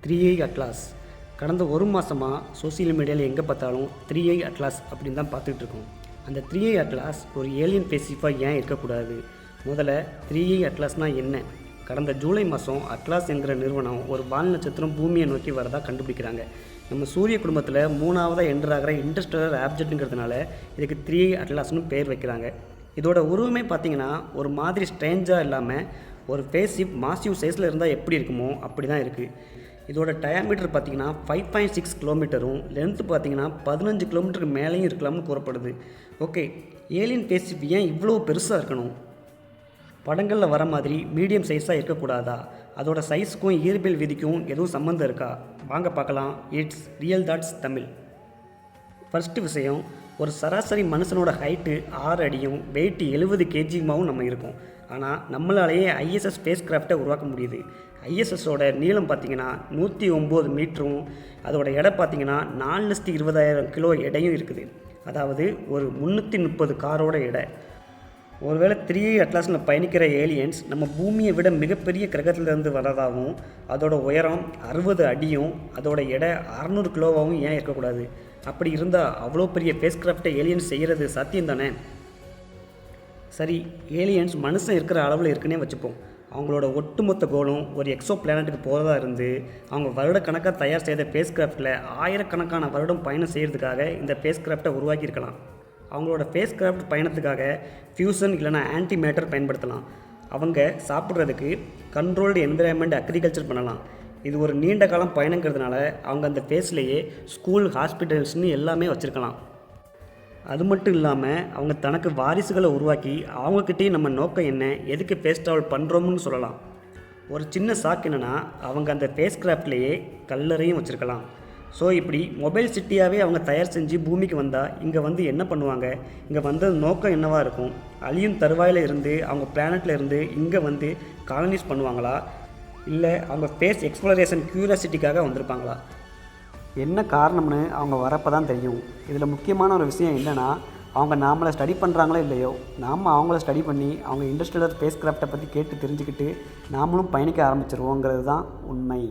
3i atlas கடந்த ஒரு மாதமாக சோசியல் மீடியாவில் எங்கே பார்த்தாலும் 3i அட்லாஸ் அப்படின்னு தான் பார்த்துக்கிட்டு இருக்கோம். அந்த 3i அட்லாஸ் ஒரு ஏலியன் ஸ்பேஸ்ஷிப்பாக ஏன் இருக்கக்கூடாது? முதல்ல 3i அட்லாஸ்னால் என்ன? கடந்த ஜூலை மாதம் அட்லாஸ் என்கிற நிறுவனம் ஒரு வால் நட்சத்திரம் பூமியை நோக்கி வரதாக கண்டுபிடிக்கிறாங்க. நம்ம சூரிய குடும்பத்தில் 3ஆவதாக என்டராகிற இன்டர்ஸ்டெல்லர் ஆப்ஜெக்ட்டுங்கிறதுனால இதுக்கு 3i அட்லாஸ்னு பேர் வைக்கிறாங்க. இதோட உருவமே பார்த்திங்கன்னா ஒரு மாதிரி ஸ்ட்ரேஞ்சாக இல்லாமல் ஒரு ஸ்பேஸ்ஷிப் மாசிவ் சைஸில் இருந்தால் எப்படி இருக்குமோ அப்படி தான் இருக்குது. இதோட டயாமீட்டர் பார்த்திங்கன்னா 5.6 கிலோமீட்டரும், லென்த்து பார்த்திங்கன்னா 15 கிலோமீட்டருக்கு மேலேயும் இருக்கலாம்னு கூறப்படுது. ஓகே, ஏலியன் ஸ்பேஸ்ஷிப் ஏன் இவ்வளோ பெருசாக இருக்கணும்? படங்களில் வர மாதிரி மீடியம் சைஸாக இருக்கக்கூடாதா? அதோட சைஸுக்கும் இயற்பியல் விதிக்கும் எதுவும் சம்மந்தம் இருக்கா? வாங்க பார்க்கலாம். It's real thoughts Tamil. First விஷயம், ஒரு சராசரி மனுஷனோட ஹைட்டு 6 அடியும் வெயிட்டு 70 kgமாகவும் நம்ம இருக்கோம். ஆனால் நம்மளாலேயே ஐஎஸ்எஸ் ஸ்பேஸ் கிராஃப்டை உருவாக்க முடியுது. ஐஎஸ்எஸோட நீளம் பார்த்திங்கன்னா 109 மீட்டரும், அதோட எடை பார்த்திங்கன்னா 4,20,000 கிலோ எடையும் இருக்குது. அதாவது ஒரு 330 காரோட எடை. ஒருவேளை 3i அட்லாஸில் பயணிக்கிற ஏலியன்ஸ் நம்ம பூமியை விட மிகப்பெரிய கிரகத்திலேருந்து வரதாகவும், அதோட உயரம் 60 அடியும், அதோட எடை 600 கிலோவாகவும் ஏன் இருக்கக்கூடாது? அப்படி இருந்தால் அவ்வளோ பெரிய ஸ்பேஸ் கிராஃப்டை ஏலியன்ஸ் செய்கிறது சாத்தியம் தானே? சரி, ஏலியன்ஸ் மனுஷன் இருக்கிற அளவில் இருக்குன்னே வச்சுப்போம். அவங்களோட ஒட்டுமொத்த கோலும் ஒரு எக்ஸோ பிளானட்டுக்கு போகிறதா இருந்து அவங்க வருடக்கணக்காக தயார் செய்த ஸ்பேஸ் கிராஃப்டில் ஆயிரக்கணக்கான வருடம் பயணம் செய்கிறதுக்காக இந்த ஸ்பேஸ் கிராஃப்டை உருவாக்கியிருக்கலாம். அவங்களோட ஸ்பேஸ் கிராஃப்ட் பயணத்துக்காக ஃபியூசன் இல்லைனா ஆன்டி மேட்டர் பயன்படுத்தலாம். அவங்க சாப்பிட்றதுக்கு கண்ட்ரோல்டு என்விரான்மெண்ட் அக்ரிகல்ச்சர் பண்ணலாம். இது ஒரு நீண்ட காலம் பயணங்கிறதுனால அவங்க அந்த ஸ்பேஸ்லேயே ஸ்கூல், ஹாஸ்பிட்டல்ஸ்னு எல்லாமே வச்சுருக்கலாம். அது மட்டும் இல்லாமல் அவங்க தனக்கு வாரிசுகளை உருவாக்கி அவங்கக்கிட்டேயும் நம்ம நோக்கம் என்ன, எதுக்கு ஸ்பேஸ் ட்ராவல் பண்ணுறோம்னு சொல்லலாம். ஒரு சின்ன சாக்கு என்னென்னா, அவங்க அந்த ஸ்பேஸ் கிராஃப்ட்லேயே கல்லறையும் வச்சுருக்கலாம். ஸோ இப்படி மொபைல் சிட்டியாகவே அவங்க தயார் செஞ்சு பூமிக்கு வந்தால் இங்கே வந்து என்ன பண்ணுவாங்க? இங்கே வந்தது நோக்கம் என்னவாக இருக்கும்? அழியும் தருவாயில் இருந்து அவங்க பிளானட்டில் இருந்து இங்கே வந்து காலனைஸ் பண்ணுவாங்களா? இல்லை அவங்க ஸ்பேஸ் எக்ஸ்ப்ளரேஷன் க்யூரியாசிட்டிக்காக வந்திருப்பாங்களா? என்ன காரணம்னு அவங்க வரப்போ தான் தெரியும். இதில் முக்கியமான ஒரு விஷயம் என்னென்னா, அவங்க நாமளை ஸ்டடி பண்ணுறாங்களோ இல்லையோ, நாம் அவங்கள ஸ்டடி பண்ணி அவங்க இண்டஸ்ட்ரியல் ஸ்பேஸ் கிராஃப்டை பற்றி கேட்டு தெரிஞ்சுக்கிட்டு நாமளும் பயணிக்க ஆரம்பிச்சிருவோங்கிறது தான் உண்மை.